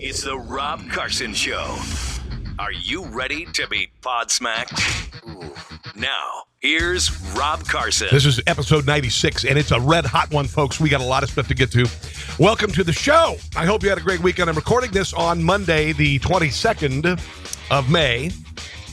It's the Rob Carson Show. Are you ready to be pod-smacked? Now, here's Rob Carson. This is episode 96, and it's a red-hot one, folks. We got a lot of stuff to get to. Welcome to the show. I hope you had a great weekend. I'm recording this on Monday, the 22nd of May,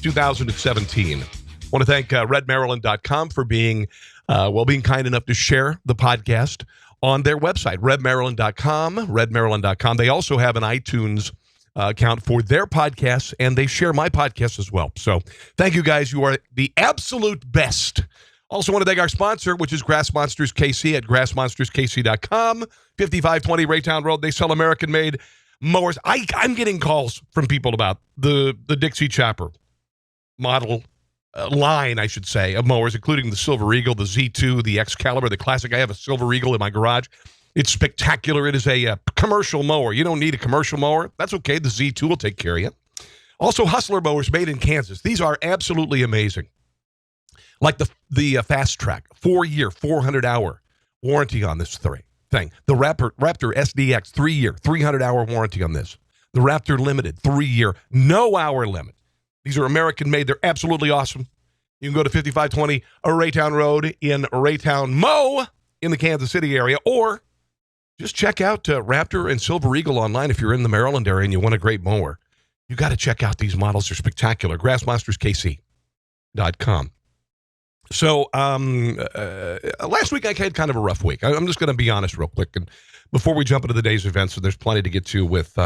2017. I want to thank redmaryland.com for being kind enough to share the podcast on their website, redmaryland.com. They also have an iTunes account for their podcasts, and they share my podcast as well. So thank you, guys. You are the absolute best. Also want to thank our sponsor, which is Grass Monsters KC at grassmonsterskc.com, 5520 Raytown Road. They sell American-made mowers. I'm getting calls from people about the Dixie Chopper model line, I should say, of mowers, including the Silver Eagle, the Z2, the Excalibur, the Classic. I have a Silver Eagle in my garage. It's spectacular. It is a commercial mower. You don't need a commercial mower. That's okay. The Z2 will take care of you. Also, Hustler mowers made in Kansas. These are absolutely amazing. Like the Fast Track, 4-year, 400-hour warranty on this thing. The Raptor SDX, 3-year, 300-hour warranty on this. The Raptor Limited, 3-year, no-hour limit. These are American-made. They're absolutely awesome. You can go to 5520 Raytown Road in Raytown, Mo, in the Kansas City area, or just check out Raptor and Silver Eagle online if you're in the Maryland area and you want a great mower. You got to check out these models. They're spectacular. GrassMonstersKC.com. So last week I had kind of a rough week. I'm just going to be honest real quick. And before we jump into the day's events, so there's plenty to get to with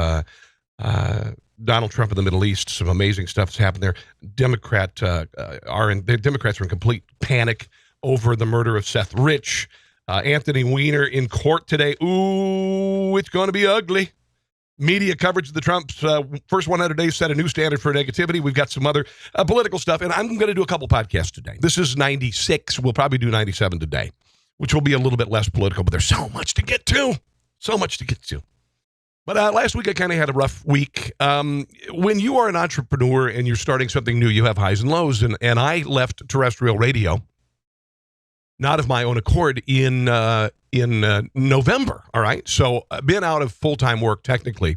Donald Trump in the Middle East. Some amazing stuff's happened there. Democrats are in complete panic over the murder of Seth Rich. Anthony Weiner in court today. Ooh, it's going to be ugly. Media coverage of the Trump's first 100 days set a new standard for negativity. We've got some other political stuff, and I'm going to do a couple podcasts today. This is 96. We'll probably do 97 today, which will be a little bit less political, but there's so much to get to. So much to get to. But last week I kind of had a rough week. When you are an entrepreneur and you're starting something new, you have highs and lows, and I left terrestrial radio, not of my own accord, in November, all right? So I've been out of full-time work technically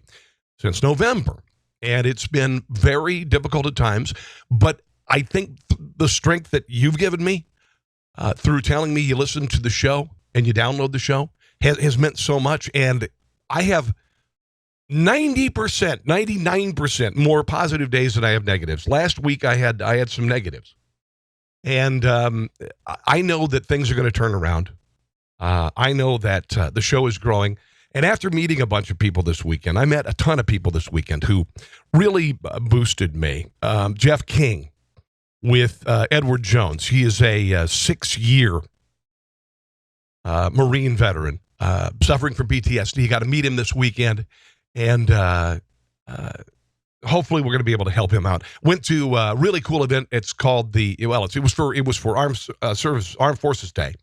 since November, and it's been very difficult at times, but I think the strength that you've given me through telling me you listen to the show and you download the show has meant so much, and I have 90%, 99% more positive days than I have negatives. Last week I had some negatives. And I know that things are going to turn around. I know that the show is growing. And after meeting a bunch of people this weekend, I met a ton of people this weekend who really boosted me. Jeff King with Edward Jones. He is a 6-year Marine veteran suffering from PTSD. You got to meet him this weekend. And hopefully we're going to be able to help him out. Went to a really cool event. It's called it was for Armed Forces Day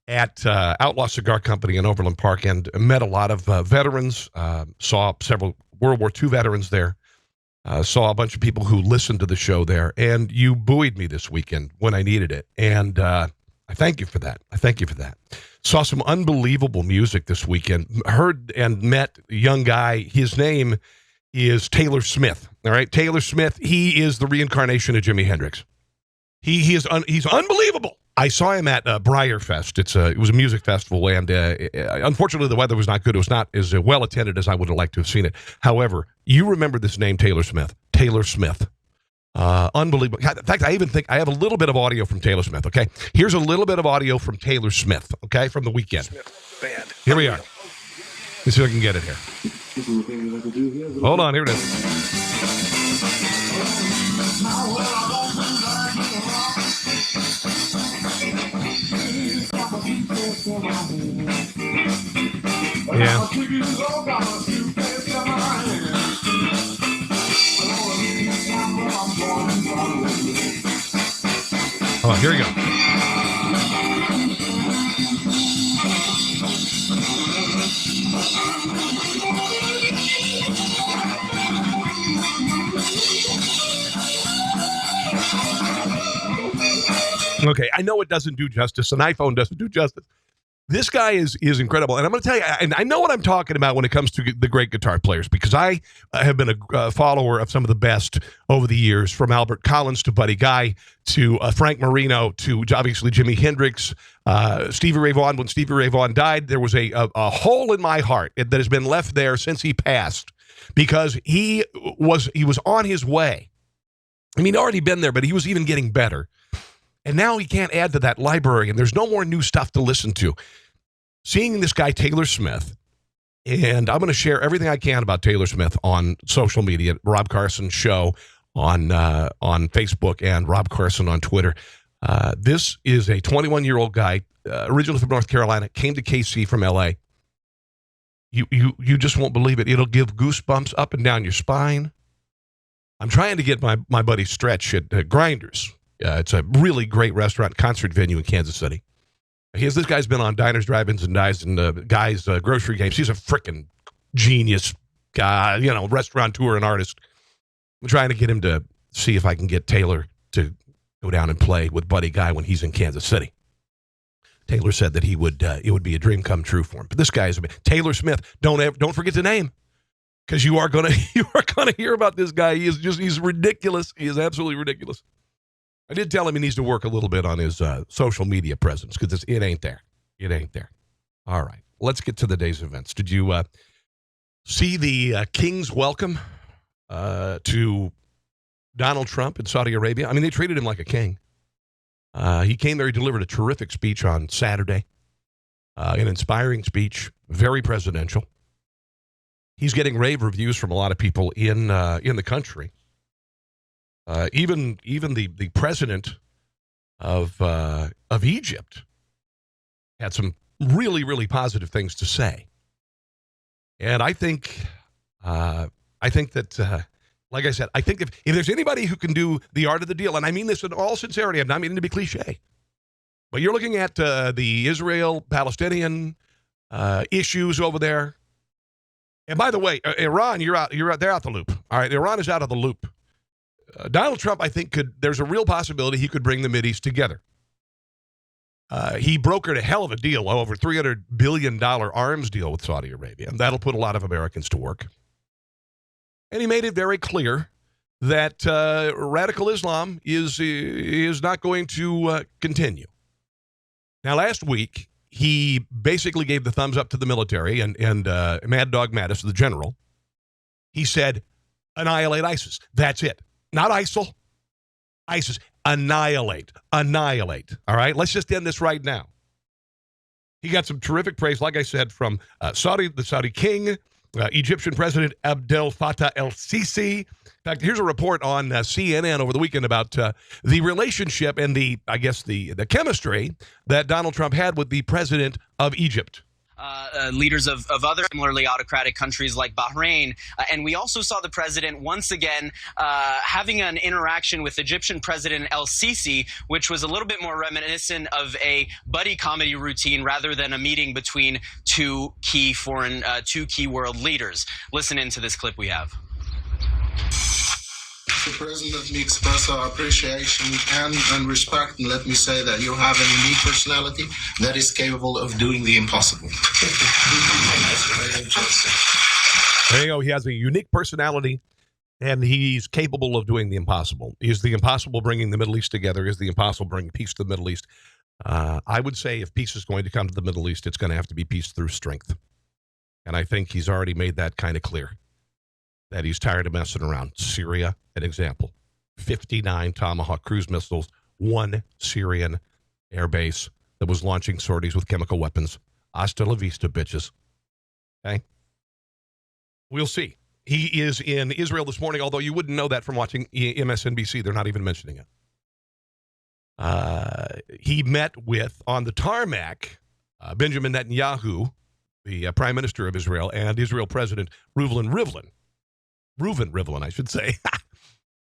at Outlaw Cigar Company in Overland Park, and met a lot of veterans. Saw several World War II veterans there. Saw a bunch of people who listened to the show there, and you buoyed me this weekend when I needed it, and I thank you for that. Saw some unbelievable music this weekend. Heard and met a young guy. His name is Taylor Smith. All right, Taylor Smith. He is the reincarnation of Jimi Hendrix. He's unbelievable. I saw him at Briarfest. It was a music festival, and unfortunately the weather was not good. It was not as well attended as I would have liked to have seen it. However, you remember this name, Taylor Smith. Taylor Smith. Unbelievable. In fact, I even think I have a little bit of audio from Taylor Smith. Okay, here's a little bit of audio from Taylor Smith. Okay, from the weekend. Smith band. Here we are. Let's see if I can get it here. Hold on, here it is. Yeah. Oh, here we go. Okay, I know it doesn't do justice. An iPhone doesn't do justice. This guy is incredible, and I'm going to tell you, and I know what I'm talking about when it comes to the great guitar players, because I have been a follower of some of the best over the years, from Albert Collins to Buddy Guy to Frank Marino to obviously Jimi Hendrix, Stevie Ray Vaughan. When Stevie Ray Vaughan died, there was a hole in my heart that has been left there since he passed, because he was on his way. I mean, he'd already been there, but he was even getting better. And now he can't add to that library, and there's no more new stuff to listen to. Seeing this guy, Taylor Smith, and I'm going to share everything I can about Taylor Smith on social media, Rob Carson Show on Facebook and Rob Carson on Twitter. This is a 21-year-old guy, originally from North Carolina, came to KC from L.A. You just won't believe it. It'll give goosebumps up and down your spine. I'm trying to get my buddy Stretch at Grinders. It's a really great restaurant, concert venue in Kansas City. This guy's been on Diners, Drive-Ins, and Dives and Guys grocery games. He's a freaking genius guy, restaurateur and artist. I'm trying to get him to see if I can get Taylor to go down and play with Buddy Guy when he's in Kansas City. Taylor said that it would be a dream come true for him. But this guy is Taylor Smith. Don't forget the name, because you are gonna hear about this guy. He's ridiculous. He is absolutely ridiculous. I did tell him he needs to work a little bit on his social media presence, because it ain't there. It ain't there. All right, let's get to the day's events. Did you see the King's welcome to Donald Trump in Saudi Arabia? I mean, they treated him like a king. He came there. He delivered a terrific speech on Saturday, an inspiring speech, very presidential. He's getting rave reviews from a lot of people in the country. Even the president of Egypt had some really, really positive things to say. And I think that, like I said, I think if there's anybody who can do the art of the deal, and I mean this in all sincerity, I'm not meaning to be cliche, but you're looking at the Israel-Palestinian issues over there. And by the way, Iran, they're out the loop. All right, Iran is out of the loop. Donald Trump, I think, there's a real possibility he could bring the Mideast together. He brokered a hell of a deal, over $300 billion arms deal with Saudi Arabia, and that'll put a lot of Americans to work. And he made it very clear that radical Islam is not going to continue. Now, last week, he basically gave the thumbs up to the military, and Mad Dog Mattis, the general, he said, annihilate ISIS. That's it. Not ISIL. ISIS. Annihilate. Annihilate. All right? Let's just end this right now. He got some terrific praise, like I said, from the Saudi king, Egyptian President Abdel Fattah el-Sisi. In fact, here's a report on CNN over the weekend about the relationship and the chemistry that Donald Trump had with the president of Egypt. Leaders of other similarly autocratic countries like Bahrain. And we also saw the president once again having an interaction with Egyptian President el-Sisi, which was a little bit more reminiscent of a buddy comedy routine rather than a meeting between two key world leaders. Listen into this clip we have. Mr. President, let me express our appreciation and respect, and let me say that you have a unique personality that is capable of doing the impossible. There you go. He has a unique personality, and he's capable of doing the impossible. Is the impossible bringing the Middle East together? Is the impossible bringing peace to the Middle East? I would say if peace is going to come to the Middle East, it's going to have to be peace through strength. And I think he's already made that kind of clear, that he's tired of messing around. Syria, an example. 59 Tomahawk cruise missiles, one Syrian air base that was launching sorties with chemical weapons. Hasta la vista, bitches. Okay? We'll see. He is in Israel this morning, although you wouldn't know that from watching MSNBC. They're not even mentioning it. He met with, on the tarmac, Benjamin Netanyahu, the Prime Minister of Israel, and Israel President Reuven Rivlin, I should say.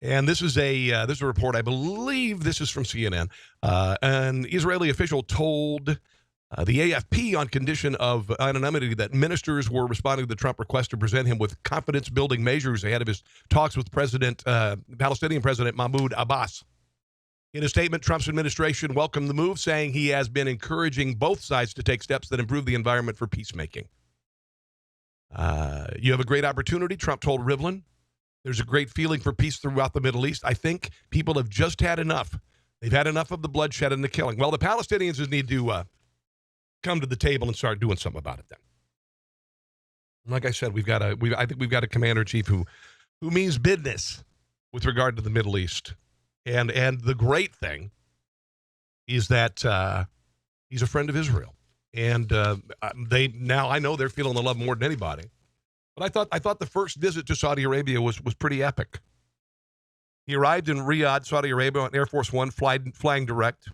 And this is a report, I believe this is from CNN. An Israeli official told the AFP on condition of anonymity that ministers were responding to the Trump request to present him with confidence-building measures ahead of his talks with Palestinian President Mahmoud Abbas. In a statement, Trump's administration welcomed the move, saying he has been encouraging both sides to take steps that improve the environment for peacemaking. You have a great opportunity, Trump told Rivlin. There's a great feeling for peace throughout the Middle East. I think people have just had enough. They've had enough of the bloodshed and the killing. Well, the Palestinians just need to come to the table and start doing something about it then. Like I said, I think we've got a commander-in-chief who means business with regard to the Middle East. And the great thing is that he's a friend of Israel. And I know they're feeling the love more than anybody. But I thought the first visit to Saudi Arabia was pretty epic. He arrived in Riyadh, Saudi Arabia, on Air Force One, flying direct.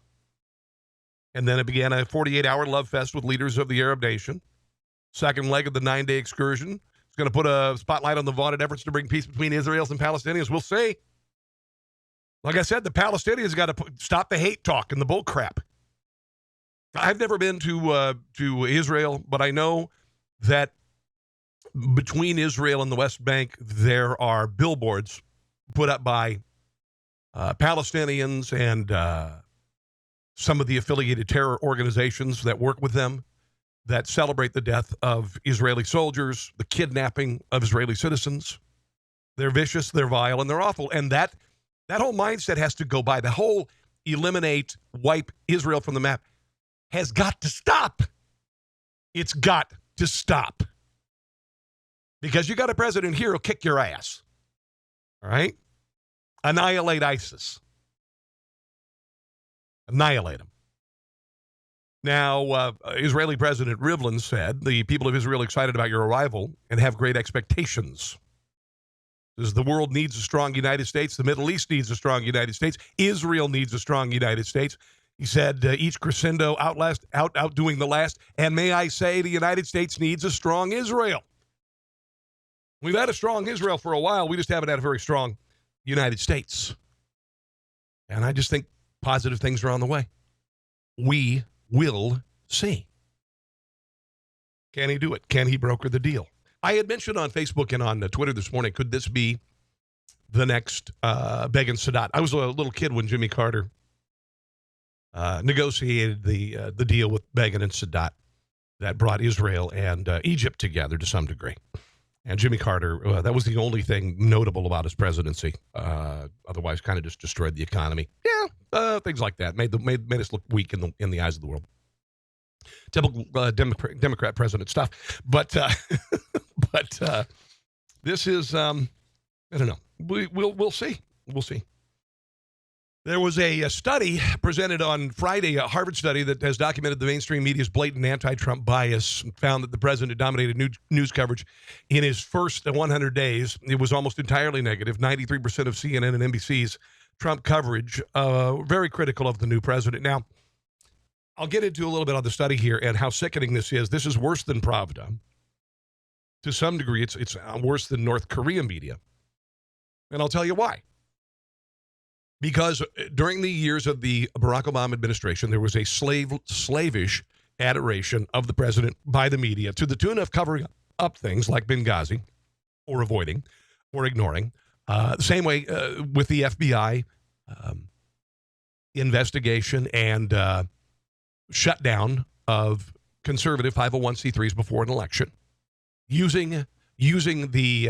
And then it began a 48-hour love fest with leaders of the Arab nation. Second leg of the 9-day excursion. It's going to put a spotlight on the vaunted efforts to bring peace between Israelis and Palestinians. We'll see. Like I said, the Palestinians got to stop the hate talk and the bull crap. I've never been to Israel, but I know that between Israel and the West Bank, there are billboards put up by Palestinians and some of the affiliated terror organizations that work with them that celebrate the death of Israeli soldiers, the kidnapping of Israeli citizens. They're vicious, they're vile, and they're awful. And that whole mindset has to go by. The whole eliminate, wipe Israel from the map has got to stop. It's got to stop. Because you got a president here who'll kick your ass. All right? Annihilate ISIS. Annihilate them. Now, Israeli President Rivlin said, the people of Israel are excited about your arrival and have great expectations. Says the world needs a strong United States. The Middle East needs a strong United States. Israel needs a strong United States. He said each crescendo outdoing the last. And may I say, the United States needs a strong Israel. We've had a strong Israel for a while. We just haven't had a very strong United States. And I just think positive things are on the way. We will see. Can he do it? Can he broker the deal? I had mentioned on Facebook and on Twitter this morning, could this be the next Begin Sadat? I was a little kid when Jimmy Carter negotiated the deal with Begin and Sadat that brought Israel and Egypt together to some degree. And Jimmy Carter, that was the only thing notable about his presidency. Otherwise, kind of just destroyed the economy. Yeah, things like that made us look weak in the eyes of the world. Typical Democrat president stuff. But this is I don't know. We'll see. We'll see. There was a study presented on Friday, a Harvard study that has documented the mainstream media's blatant anti-Trump bias and found that the president dominated news coverage in his first 100 days. It was almost entirely negative. 93% of CNN and NBC's Trump coverage, very critical of the new president. Now, I'll get into a little bit on the study here and how sickening this is. This is worse than Pravda. To some degree, it's worse than North Korean media. And I'll tell you why. Because during the years of the Barack Obama administration, there was a slavish adoration of the president by the media to the tune of covering up things like Benghazi or avoiding or ignoring. The same way with the FBI investigation and shutdown of conservative 501c3s before an election, using the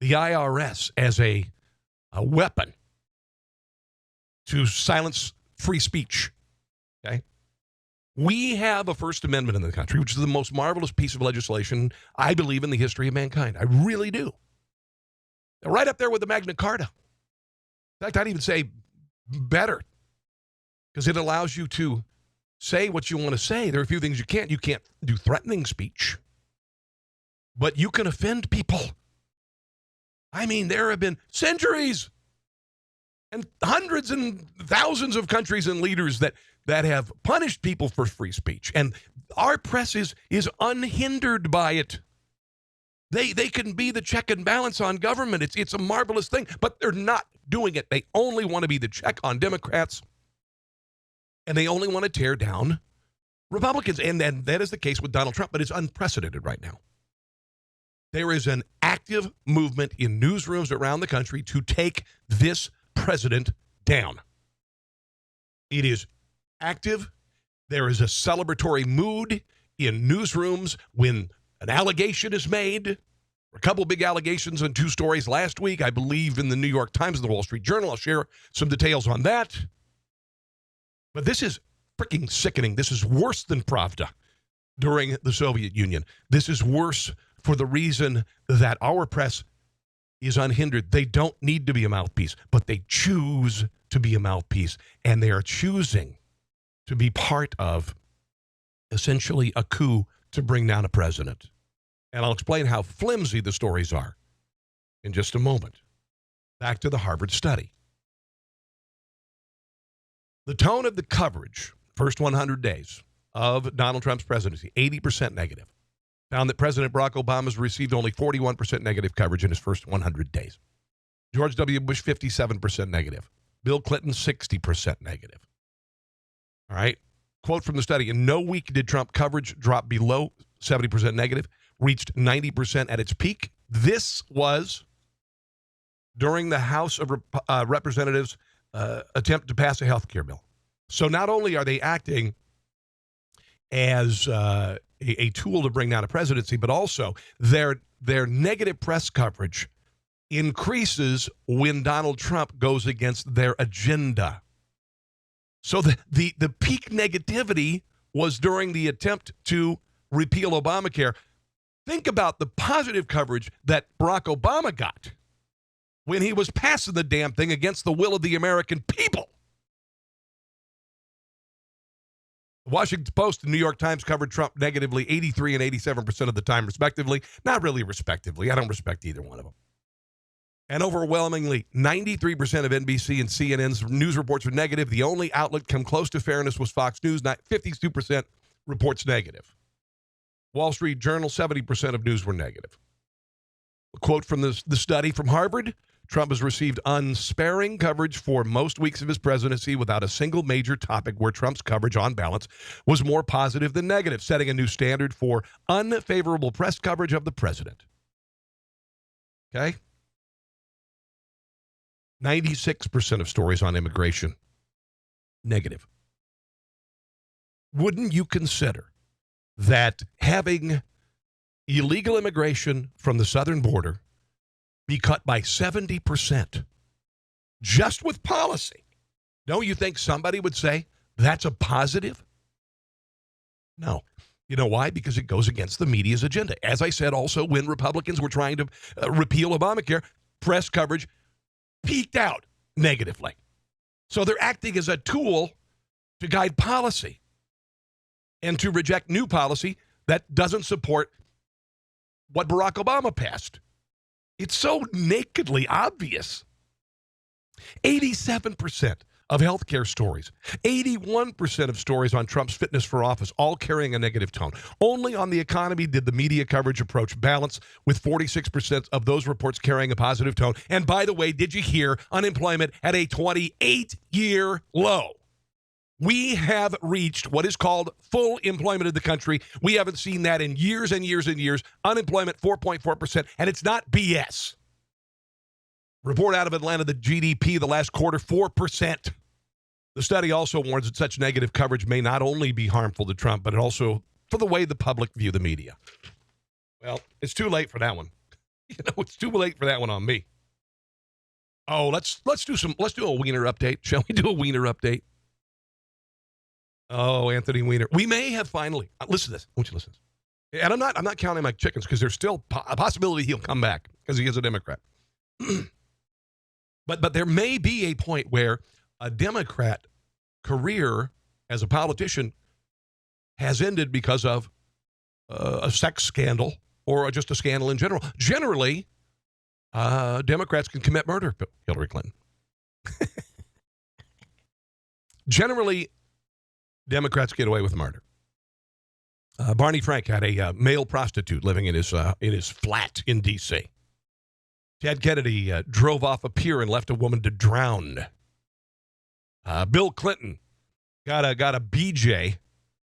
IRS as a weapon to silence free speech. Okay, we have a First Amendment in the country, which is the most marvelous piece of legislation I believe in the history of mankind. I really do. Right up there with the Magna Carta. In fact, I'd even say better, because it allows you to say what you want to say. There are a few things you can't. You can't do threatening speech, but you can offend people. I mean, there have been centuries and hundreds and thousands of countries and leaders that have punished people for free speech. And our press is unhindered by it. They can be the check and balance on government. It's a marvelous thing, but they're not doing it. They only want to be the check on Democrats, and they only want to tear down Republicans. And that is the case with Donald Trump, but it's unprecedented right now. There is an active movement in newsrooms around the country to take this president down. It is active. There is a celebratory mood in newsrooms when an allegation is made. A couple big allegations and 2 stories last week, I believe, in the New York Times and the Wall Street Journal. I'll share some details on that. But this is freaking sickening. This is worse than Pravda during the Soviet Union. This is worse for the reason that our press is unhindered. They don't need to be a mouthpiece, but they choose to be a mouthpiece, and they are choosing to be part of essentially a coup to bring down a president. And I'll explain how flimsy the stories are in just a moment. Back to the Harvard study. The tone of the coverage, first 100 days of Donald Trump's presidency, 80% negative. Found that President Barack Obama's received only 41% negative coverage in his first 100 days. George W. Bush, 57% negative. Bill Clinton, 60% negative. All right. Quote from the study, in no week did Trump coverage drop below 70% negative, reached 90% at its peak. This was during the House of Representatives' attempt to pass a health care bill. So not only are they acting as a tool to bring down a presidency, but also their negative press coverage increases when Donald Trump goes against their agenda. So the peak negativity was during the attempt to repeal Obamacare. Think about the positive coverage that Barack Obama got when he was passing the damn thing against the will of the American people. The Washington Post and New York Times covered Trump negatively 83 and 87% of the time, respectively. Not really respectively. I don't respect either one of them. And overwhelmingly, 93% of NBC and CNN's news reports were negative. The only outlet come close to fairness was Fox News. 52% reports negative. Wall Street Journal, 70% of news were negative. A quote from the study from Harvard, Trump has received unsparing coverage for most weeks of his presidency without a single major topic where Trump's coverage, on balance, was more positive than negative, setting a new standard for unfavorable press coverage of the president. Okay? 96% of stories on immigration, negative. Wouldn't you consider that having illegal immigration from the southern border be cut by 70% just with policy? Don't you think somebody would say that's a positive? No. You know why? Because it goes against the media's agenda. As I said also, when Republicans were trying to repeal Obamacare, press coverage peaked out negatively. So they're acting as a tool to guide policy and to reject new policy that doesn't support what Barack Obama passed. It's so nakedly obvious. 87% of healthcare stories, 81% of stories on Trump's fitness for office, all carrying a negative tone. Only on the economy did the media coverage approach balance, with 46% of those reports carrying a positive tone. And by the way, did you hear unemployment at a 28-year low? We have reached what is called full employment in the country. We haven't seen that in years and years and years. Unemployment, 4.4%, and it's not BS. Report out of Atlanta, the GDP the last quarter, 4%. The study also warns that such negative coverage may not only be harmful to Trump, but also for the way the public view the media. Well, it's too late for that one. It's too late for that one on me. Oh, let's do a Wiener update. Shall we do a Wiener update? Oh, Anthony Weiner. We may have finally. Listen to this. I want you to listen to this. And I'm not counting my chickens, because there's still a possibility he'll come back because he is a Democrat. But there may be a point where a Democrat career as a politician has ended because of a sex scandal or just a scandal in general. Generally, Democrats can commit murder, Hillary Clinton. Generally, Democrats get away with murder. Barney Frank had a male prostitute living in his flat in D.C. Ted Kennedy drove off a pier and left a woman to drown. Bill Clinton got a BJ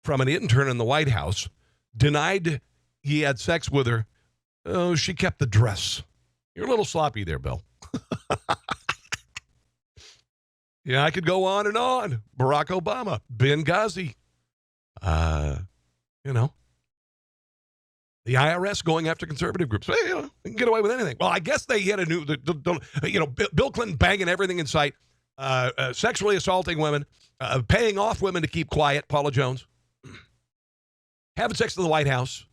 from an intern in the White House, denied he had sex with her. Oh, she kept the dress. You're a little sloppy there, Bill. Yeah, I could go on and on. Barack Obama, Benghazi. You know, the IRS going after conservative groups. Hey, you know, they can get away with anything. Well, I guess they had a new, Bill Clinton banging everything in sight, sexually assaulting women, paying off women to keep quiet, Paula Jones, having sex in the White House.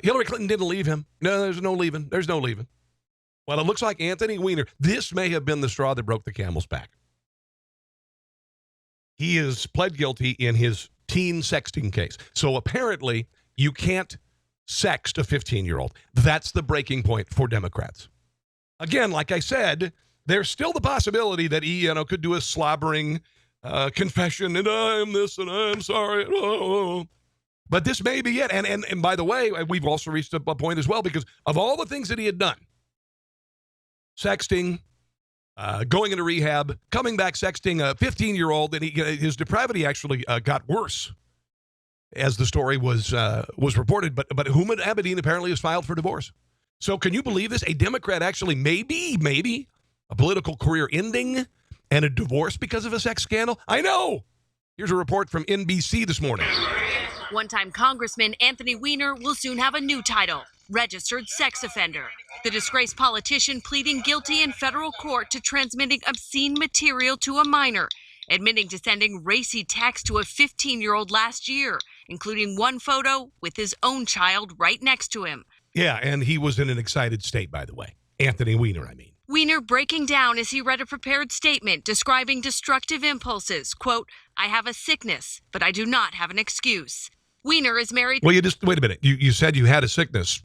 Hillary Clinton didn't leave him. No, there's no leaving. There's no leaving. Well, it looks like Anthony Weiner, this may have been the straw that broke the camel's back. He has pled guilty in his teen sexting case. So apparently you can't sext a 15-year-old. That's the breaking point for Democrats. Again, like I said, there's still the possibility that he, could do a slobbering confession, and I'm this, and I'm sorry. Oh. But this may be it. And by the way, we've also reached a point as well, because of all the things that he had done, sexting, going into rehab, coming back sexting a 15-year-old, and his depravity actually got worse as the story was reported. But Huma Abedin apparently has filed for divorce. So can you believe this? A Democrat actually maybe a political career ending and a divorce because of a sex scandal? I know. Here's a report from NBC this morning. One-time Congressman Anthony Weiner will soon have a new title, registered sex offender. The disgraced politician pleading guilty in federal court to transmitting obscene material to a minor, admitting to sending racy texts to a 15-year-old last year, including one photo with his own child right next to him. Yeah, and he was in an excited state, by the way. Anthony Weiner, I mean. Weiner breaking down as he read a prepared statement describing destructive impulses. Quote, I have a sickness, but I do not have an excuse. Weiner is married. Well, wait a minute. You said you had a sickness.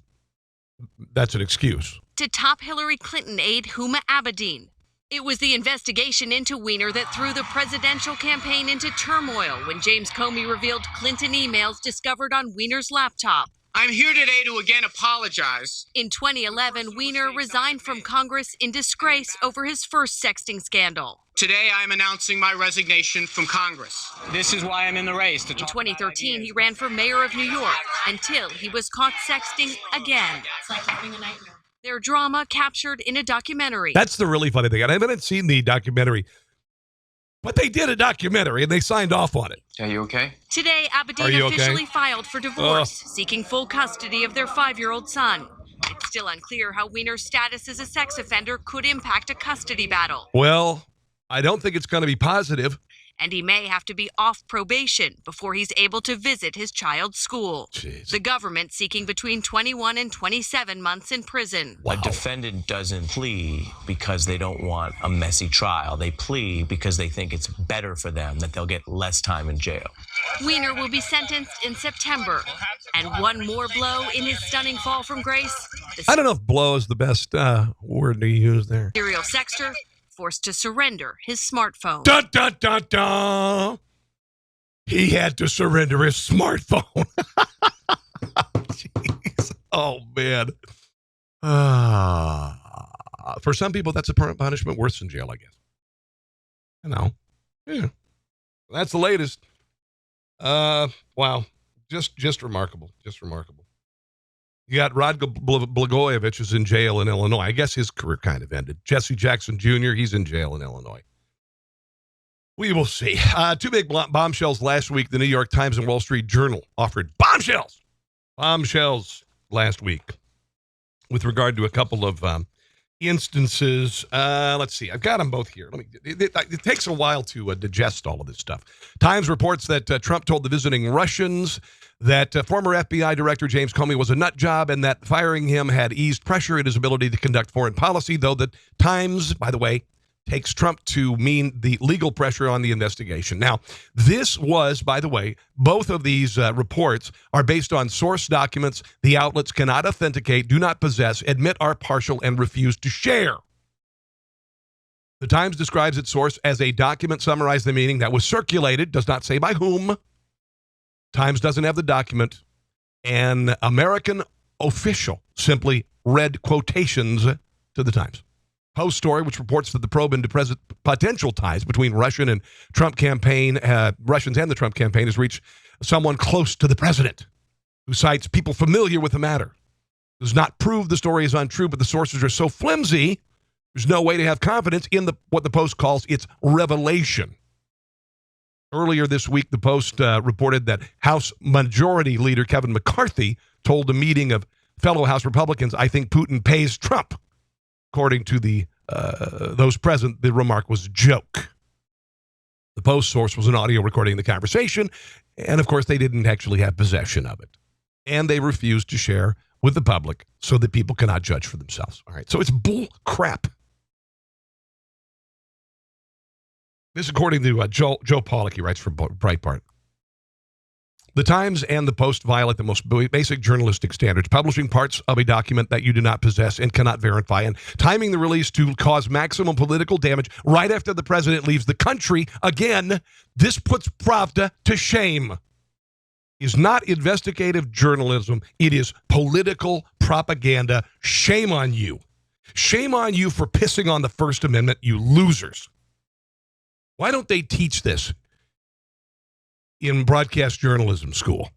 That's an excuse. To top Hillary Clinton aide Huma Abedin. It was the investigation into Weiner that threw the presidential campaign into turmoil when James Comey revealed Clinton emails discovered on Weiner's laptop. I'm here today to again apologize. In 2011, Weiner resigned from Congress in disgrace over his first sexting scandal. Today, I am announcing my resignation from Congress. This is why I'm in the race. In 2013, he ran for mayor of New York until he was caught sexting again. It's like having a nightmare. Their drama captured in a documentary. That's the really funny thing. And I haven't seen the documentary, but they did a documentary and they signed off on it. Are you okay? Today, Abedin officially filed for divorce, seeking full custody of their 5-year-old son. It's still unclear how Weiner's status as a sex offender could impact a custody battle. Well, I don't think it's going to be positive. And he may have to be off probation before he's able to visit his child's school. Jeez. The government seeking between 21 and 27 months in prison. A defendant doesn't plea because they don't want a messy trial. They plea because they think it's better for them, that they'll get less time in jail. Weiner will be sentenced in September. And one more blow in his stunning fall from grace. I don't know if blow is the best word to use there. Serial sexter forced to surrender his smartphone. Dun, dun, dun, dun. He had to surrender his smartphone. Jeez. Oh, man. For some people, that's a punishment worse than jail, I guess. You know. Yeah. That's the latest. Wow. Just remarkable. Just remarkable. You got Rod Blagojevich is in jail in Illinois. I guess his career kind of ended. Jesse Jackson Jr., he's in jail in Illinois. We will see. Two big bombshells last week. The New York Times and Wall Street Journal offered bombshells last week with regard to a couple of instances. Let's see. I've got them both here. It takes a while to digest all of this stuff. Times reports that Trump told the visiting Russians that former FBI Director James Comey was a nut job and that firing him had eased pressure in his ability to conduct foreign policy, though the Times, by the way, takes Trump to mean the legal pressure on the investigation. Now, this was, by the way, both of these reports are based on source documents the outlets cannot authenticate, do not possess, admit are partial, and refuse to share. The Times describes its source as a document summarizing the meaning that was circulated, does not say by whom. Times doesn't have the document. An American official simply read quotations to the Times. Post story, which reports that the probe into potential ties between Russians and the Trump campaign has reached someone close to the president, who cites people familiar with the matter. Does not prove the story is untrue, but the sources are so flimsy There's no way to have confidence in what the Post calls its revelation. Earlier this week, the Post reported that House Majority Leader Kevin McCarthy told a meeting of fellow House Republicans, "I think Putin pays Trump." According to those present, the remark was a joke. The Post source was an audio recording of the conversation, and of course, they didn't actually have possession of it. And they refused to share with the public so that people cannot judge for themselves. All right, so it's bull crap. This, according to Joe Pollack, he writes for Breitbart. The Times and the Post violate the most basic journalistic standards, publishing parts of a document that you do not possess and cannot verify, and timing the release to cause maximum political damage right after the president leaves the country. Again, this puts Pravda to shame. Is not investigative journalism. It is political propaganda. Shame on you. Shame on you for pissing on the First Amendment, you losers. Why don't they teach this in broadcast journalism school?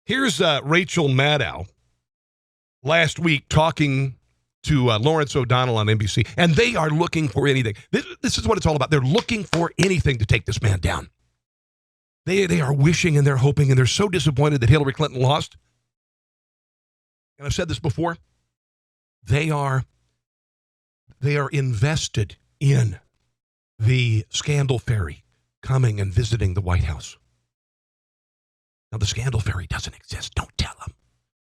Here's Rachel Maddow last week talking to Lawrence O'Donnell on NBC, and they are looking for anything. This is what it's all about. They're looking for anything to take this man down. They are wishing and they're hoping, and they're so disappointed that Hillary Clinton lost. And I've said this before. They are invested in the scandal fairy coming and visiting the White House. Now, the scandal fairy doesn't exist. Don't tell them.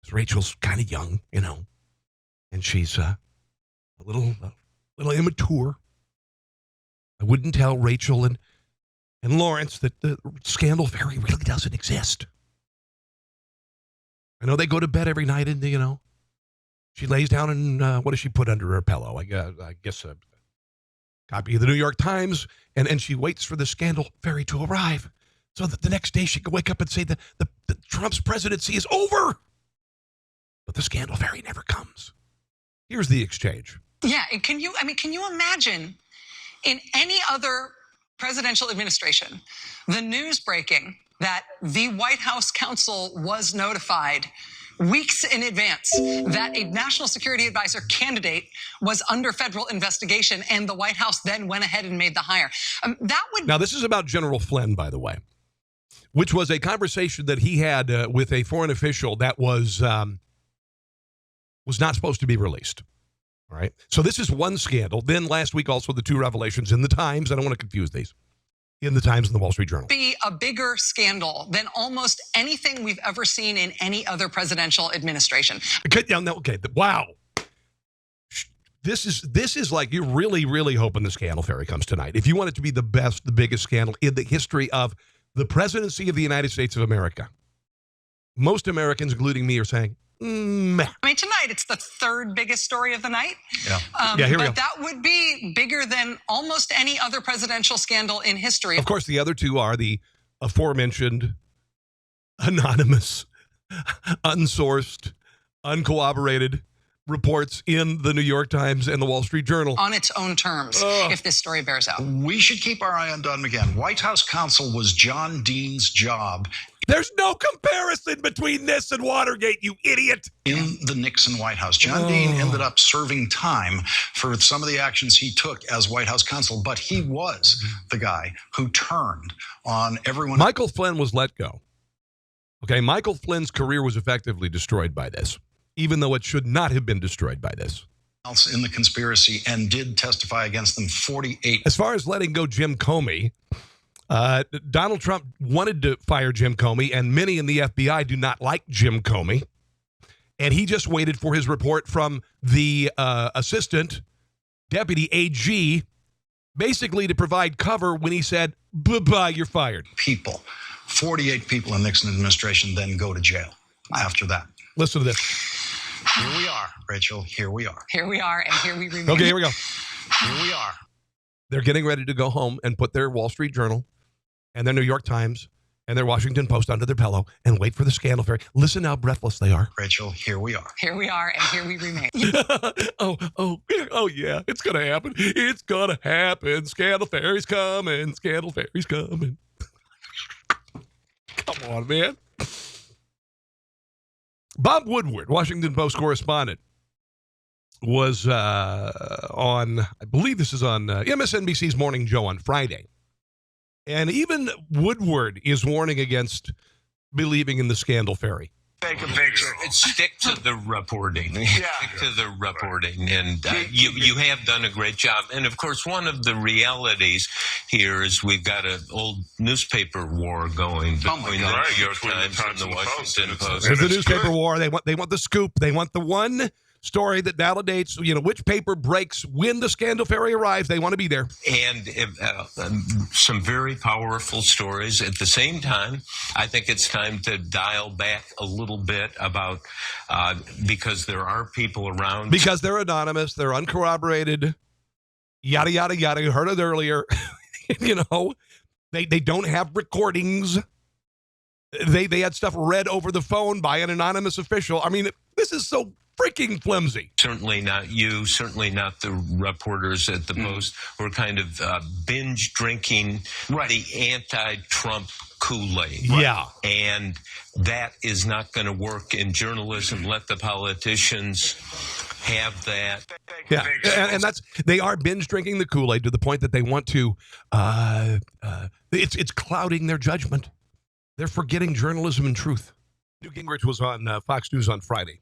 Rachel's kind of young, and she's a little immature. I wouldn't tell Rachel and Lawrence that the scandal fairy really doesn't exist. I know they go to bed every night and, she lays down and what does she put under her pillow? I guess a copy of the New York Times, and she waits for the scandal fairy to arrive so that the next day she can wake up and say that the Trump's presidency is over. But the scandal fairy never comes. Here's the exchange. Yeah, and can you imagine in any other presidential administration, the news breaking that the White House counsel was notified weeks in advance that a national security advisor candidate was under federal investigation, and the White House then went ahead and made the hire. Now, this is about General Flynn, by the way, which was a conversation that he had with a foreign official that was not supposed to be released. All right. So this is one scandal. Then last week, also the two revelations in the Times. I don't want to confuse these. In the Times and the Wall Street Journal. Be a bigger scandal than almost anything we've ever seen in any other presidential administration. Okay. Wow. This is like you're really, really hoping the scandal fairy comes tonight. If you want it to be the biggest scandal in the history of the presidency of the United States of America, most Americans, including me, are saying, meh. I mean, tonight it's the third biggest story of the night. Yeah. Here we go. But that would be bigger than almost any other presidential scandal in history. Of course, the other two are the aforementioned, anonymous, unsourced, uncorroborated reports in the New York Times and the Wall Street Journal. On its own terms, if this story bears out. We should keep our eye on Don McGahn. White House counsel was John Dean's job. There's no comparison between this and Watergate, you idiot. In the Nixon White House. John Dean ended up serving time for some of the actions he took as White House counsel, but he was the guy who turned on everyone. Michael Flynn was let go. Okay, Michael Flynn's career was effectively destroyed by this, even though it should not have been destroyed by this. Else in the conspiracy and did testify against them 48. As far as letting go Jim Comey, Donald Trump wanted to fire Jim Comey, and many in the FBI do not like Jim Comey. And he just waited for his report from the assistant deputy AG, basically to provide cover when he said, bye-bye, you're fired. 48 people in Nixon administration then go to jail after that. Listen to this. Here we are, Rachel. Here we are. Here we are, and here we remain. Okay, here we go. Here we are. They're getting ready to go home and put their Wall Street Journal and their New York Times and their Washington Post under their pillow and wait for the scandal fairy. Listen how breathless they are. Rachel, here we are. Here we are, and here we remain. Oh, yeah, it's going to happen. It's going to happen. Scandal fairy's coming. Scandal fairy's coming. Come on, man. Bob Woodward, Washington Post correspondent, was on, I believe this is on MSNBC's Morning Joe on Friday. And even Woodward is warning against believing in the scandal fairy. Take a picture. Stick to the reporting. Stick to the reporting. And you have done a great job. And, of course, one of the realities here is we've got an old newspaper war going between the New York Times and the Washington Post. There's the newspaper war. They want the scoop. They want the one story that validates, which paper breaks when the scandal fairy arrives. They want to be there. And some very powerful stories. At the same time, I think it's time to dial back a little bit about, because there are people around. Because they're anonymous, they're uncorroborated, yada, yada, yada. You heard it earlier. They don't have recordings. They had stuff read over the phone by an anonymous official. I mean, this is so freaking flimsy. Certainly not you, certainly not the reporters at the Post. We're kind of binge drinking the anti-Trump Kool-Aid. Yeah. And that is not going to work in journalism. Let the politicians have that. Yeah, and they are binge drinking the Kool-Aid to the point that they want to, it's clouding their judgment. They're forgetting journalism and truth. Newt Gingrich was on Fox News on Friday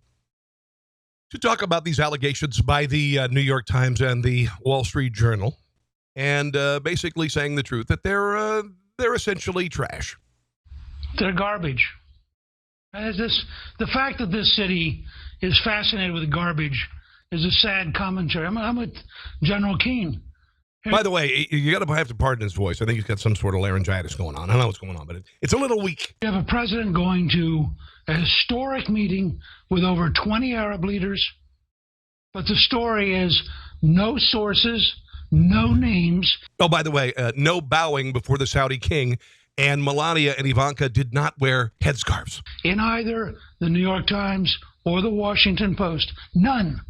to talk about these allegations by the New York Times and the Wall Street Journal, and basically saying the truth, that they're essentially trash. They're garbage. The fact that this city is fascinated with garbage is a sad commentary. I'm with General Keane. By the way, you got to have to pardon his voice. I think he's got some sort of laryngitis going on. I don't know what's going on, but it's a little weak. You have a president going to a historic meeting with over 20 Arab leaders, but the story is no sources, no names. Oh, by the way, no bowing before the Saudi king, and Melania and Ivanka did not wear headscarves. In either the New York Times or the Washington Post, none.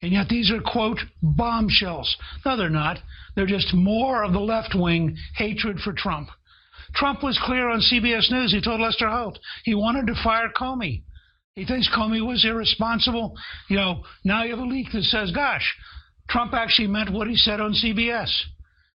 And yet these are, quote, bombshells. No, they're not. They're just more of the left-wing hatred for Trump. Trump was clear on CBS News. He told Lester Holt he wanted to fire Comey. He thinks Comey was irresponsible. Now you have a leak that says, gosh, Trump actually meant what he said on CBS.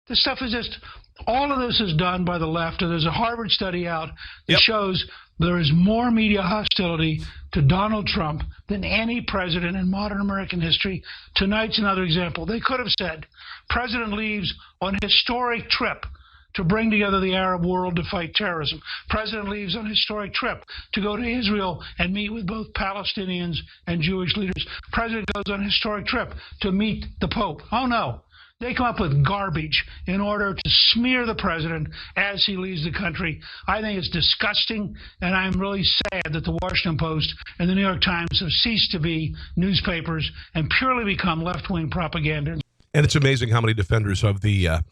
This stuff is just, all of this is done by the left. And there's a Harvard study out that shows there is more media hostility to Donald Trump than any president in modern American history. Tonight's another example. They could have said, President leaves on historic trip to bring together the Arab world to fight terrorism. President leaves on historic trip to go to Israel and meet with both Palestinians and Jewish leaders. President goes on historic trip to meet the Pope. Oh, no. They come up with garbage in order to smear the president as he leaves the country. I think it's disgusting, and I'm really sad that the Washington Post and the New York Times have ceased to be newspapers and purely become left-wing propaganda. And it's amazing how many defenders of the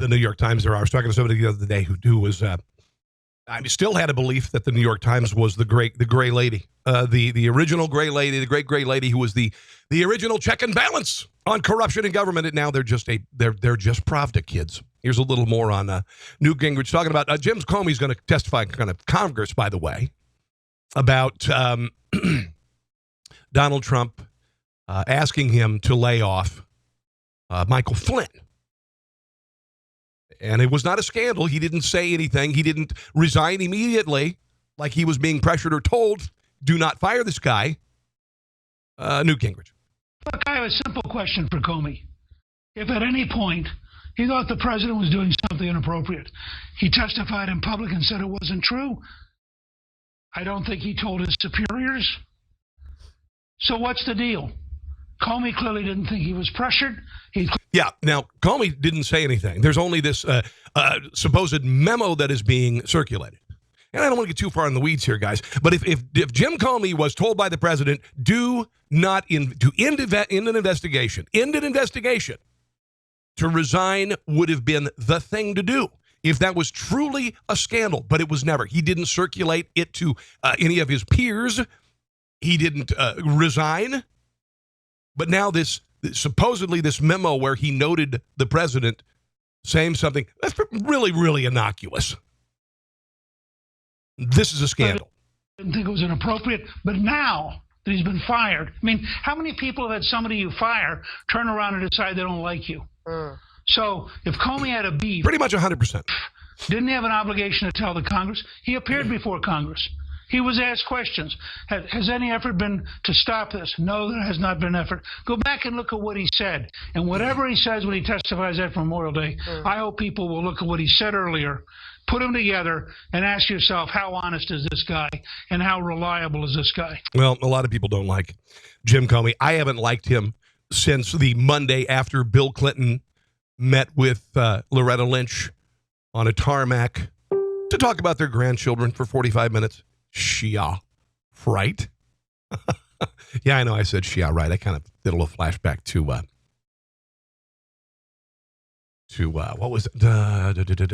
New York Times there are. I was talking to somebody the other day who was, still had a belief that the New York Times was the gray lady, the original gray lady, the great gray lady who was the original check and balance on corruption in government. And now they're just Pravda kids. Here's a little more on Newt Gingrich talking about Jim Comey's going to testify in front of Congress, by the way, about Donald Trump asking him to lay off Michael Flynn. And it was not a scandal. He didn't say anything. He didn't resign immediately like he was being pressured or told, do not fire this guy, Newt Gingrich. Look, I have a simple question for Comey. If at any point he thought the president was doing something inappropriate, he testified in public and said it wasn't true. I don't think he told his superiors. So what's the deal? Comey clearly didn't think he was pressured. Yeah, now, Comey didn't say anything. There's only this supposed memo that is being circulated. And I don't want to get too far in the weeds here, guys. But if Jim Comey was told by the president, do not end an investigation, to resign would have been the thing to do if that was truly a scandal. But it was never. He didn't circulate it to any of his peers. He didn't resign. But now supposedly this memo where he noted the president saying something that's really, really innocuous. This is a scandal. I didn't think it was inappropriate, but now that he's been fired. I mean, how many people have had somebody you fire turn around and decide they don't like you? So if Comey had a beef, pretty much 100%, didn't he have an obligation to tell the Congress? He appeared before Congress. He was asked questions. Has any effort been to stop this? No, there has not been effort. Go back and look at what he said. And whatever he says when he testifies after Memorial Day, I hope people will look at what he said earlier, put them together, and ask yourself, how honest is this guy and how reliable is this guy? Well, a lot of people don't like Jim Comey. I haven't liked him since the Monday after Bill Clinton met with Loretta Lynch on a tarmac to talk about their grandchildren for 45 minutes. Shia, right? Yeah, I know I said Shia, right. I kind of did a little flashback to what was it?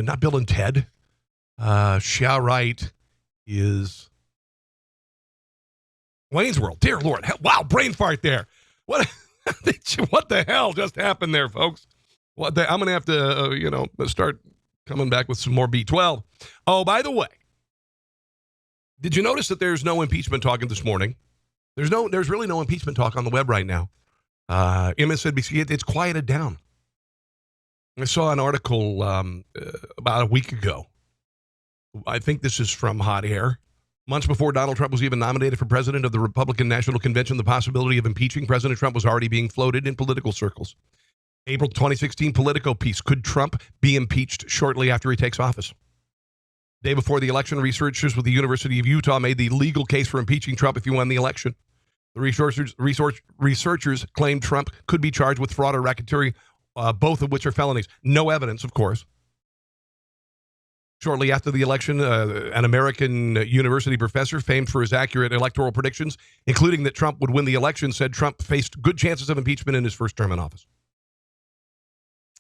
Not Bill and Ted. Shia Wright is Wayne's World. Dear Lord. Wow, brain fart there. What the hell just happened there, folks? I'm going to have to, start coming back with some more B12. Oh, by the way, did you notice that there's no impeachment talk this morning? There's really no impeachment talk on the web right now. MSNBC, it's quieted down. I saw an article about a week ago. I think this is from Hot Air. Months before Donald Trump was even nominated for president of the Republican National Convention, the possibility of impeaching President Trump was already being floated in political circles. April 2016 Politico piece, could Trump be impeached shortly after he takes office? Day before the election, researchers with the University of Utah made the legal case for impeaching Trump if he won the election. The researchers claimed Trump could be charged with fraud or racketeering, both of which are felonies. No evidence, of course. Shortly after the election, an American university professor famed for his accurate electoral predictions, including that Trump would win the election, said Trump faced good chances of impeachment in his first term in office.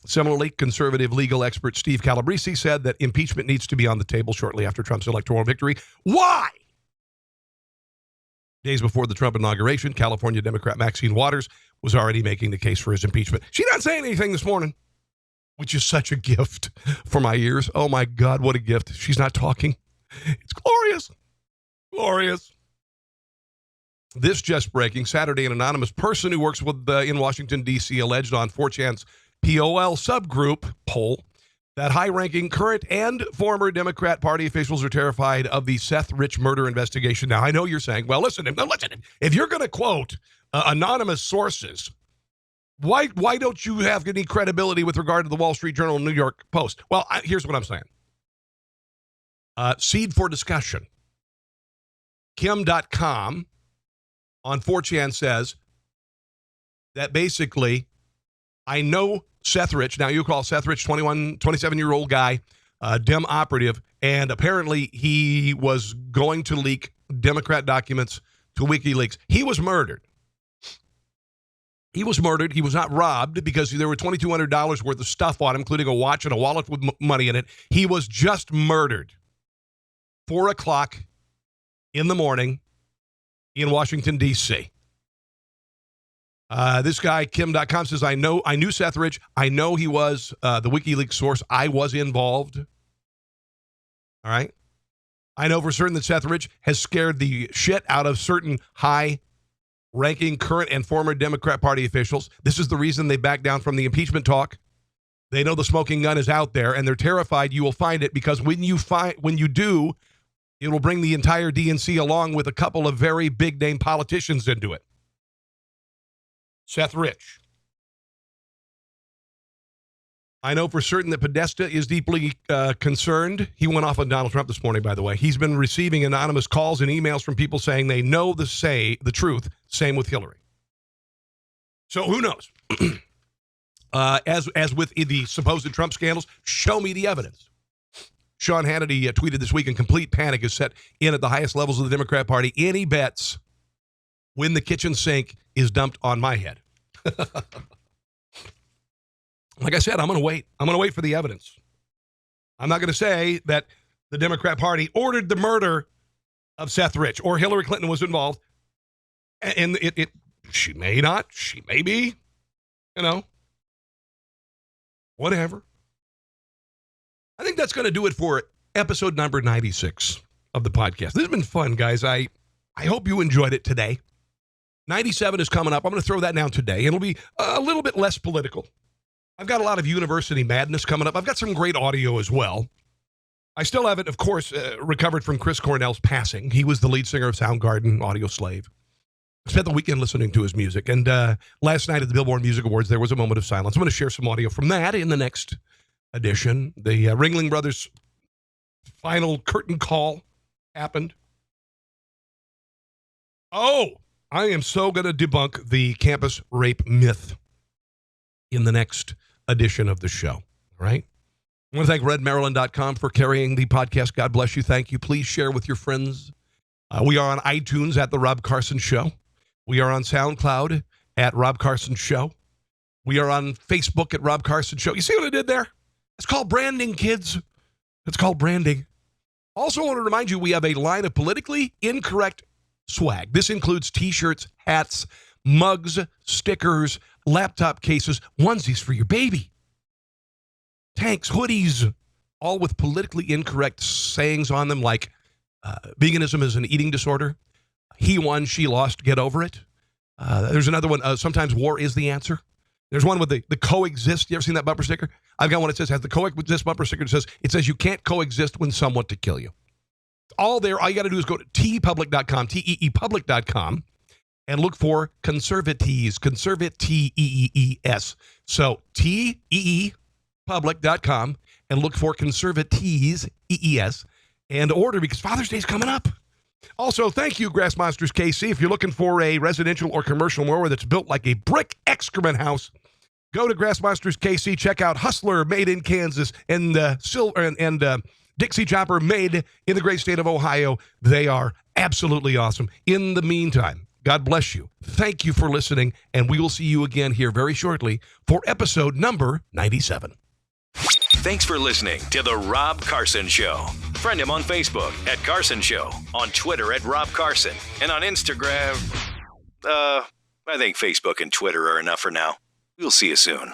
Similarly, conservative legal expert Steve Calabrese said that impeachment needs to be on the table shortly after Trump's electoral victory. Why? Days before the Trump inauguration, California Democrat Maxine Waters was already making the case for his impeachment. She's not saying anything this morning, which is such a gift for my ears. Oh, my God, what a gift. She's not talking. It's glorious. Glorious. This just breaking. Saturday, an anonymous person who works with in Washington, D.C. alleged on 4chan's POL subgroup poll that high-ranking current and former Democrat Party officials are terrified of the Seth Rich murder investigation. Now, I know you're saying, well, listen, if you're going to quote anonymous sources, why don't you have any credibility with regard to the Wall Street Journal and New York Post? Well, here's what I'm saying. Seed for discussion. Kim.com on 4chan says that basically, I know Seth Rich, now you call Seth Rich 27-year-old guy, Dem operative, and apparently he was going to leak Democrat documents to WikiLeaks. He was murdered. He was murdered. He was not robbed because there were $2,200 worth of stuff on him, including a watch and a wallet with money in it. He was just murdered. 4 o'clock in the morning in Washington, D.C. This guy, Kim.com, says, I knew Seth Rich. I know he was the WikiLeaks source. I was involved. All right. I know for certain that Seth Rich has scared the shit out of certain high-ranking current and former Democrat Party officials. This is the reason they backed down from the impeachment talk. They know the smoking gun is out there, and they're terrified you will find it because when you do, it will bring the entire DNC along with a couple of very big-name politicians into it. Seth Rich. I know for certain that Podesta is deeply concerned. He went off on Donald Trump this morning, by the way. He's been receiving anonymous calls and emails from people saying they know the truth. Same with Hillary. So who knows? As with the supposed Trump scandals, show me the evidence. Sean Hannity tweeted this week, in complete panic is set in at the highest levels of the Democrat Party. Any bets when the kitchen sink is dumped on my head. Like I said, I'm going to wait. I'm going to wait for the evidence. I'm not going to say that the Democrat Party ordered the murder of Seth Rich or Hillary Clinton was involved. And she may not. She may be. Whatever. I think that's going to do it for episode number 96 of the podcast. This has been fun, guys. I hope you enjoyed it today. 97 is coming up. I'm going to throw that down today. It'll be a little bit less political. I've got a lot of university madness coming up. I've got some great audio as well. I still haven't, of course, recovered from Chris Cornell's passing. He was the lead singer of Soundgarden, Audio Slave. I spent the weekend listening to his music. And last night at the Billboard Music Awards, there was a moment of silence. I'm going to share some audio from that in the next edition. The Ringling Brothers' final curtain call happened. Oh, I am so going to debunk the campus rape myth in the next edition of the show. All right? I want to thank redmaryland.com for carrying the podcast. God bless you. Thank you. Please share with your friends. We are on iTunes at The Rob Carson Show. We are on SoundCloud at Rob Carson Show. We are on Facebook at Rob Carson Show. You see what I did there? It's called branding, kids. It's called branding. Also, I want to remind you, we have a line of politically incorrect swag. This includes T-shirts, hats, mugs, stickers, laptop cases, onesies for your baby, tanks, hoodies, all with politically incorrect sayings on them like veganism is an eating disorder. He won, she lost, get over it. There's another one, sometimes war is the answer. There's one with the coexist. You ever seen that bumper sticker? I've got one that has the coexist bumper sticker. It says you can't coexist when someone to kill you. All there, all you got to do is go to teepublic.com, teepublic.com, and look for conservatees, conservatees. So teepublic.com and look for conservatees, EES, and order because Father's Day is coming up. Also, thank you, Grass Monsters KC. If you're looking for a residential or commercial mower that's built like a brick excrement house, go to Grass Monsters KC. Check out Hustler, made in Kansas, and Dixie Chopper, made in the great state of Ohio. They are absolutely awesome. In the meantime, God bless you. Thank you for listening, and we will see you again here very shortly for episode number 97. Thanks for listening to The Rob Carson Show. Friend him on Facebook at Carson Show, on Twitter at Rob Carson, and on Instagram, I think Facebook and Twitter are enough for now. We'll see you soon.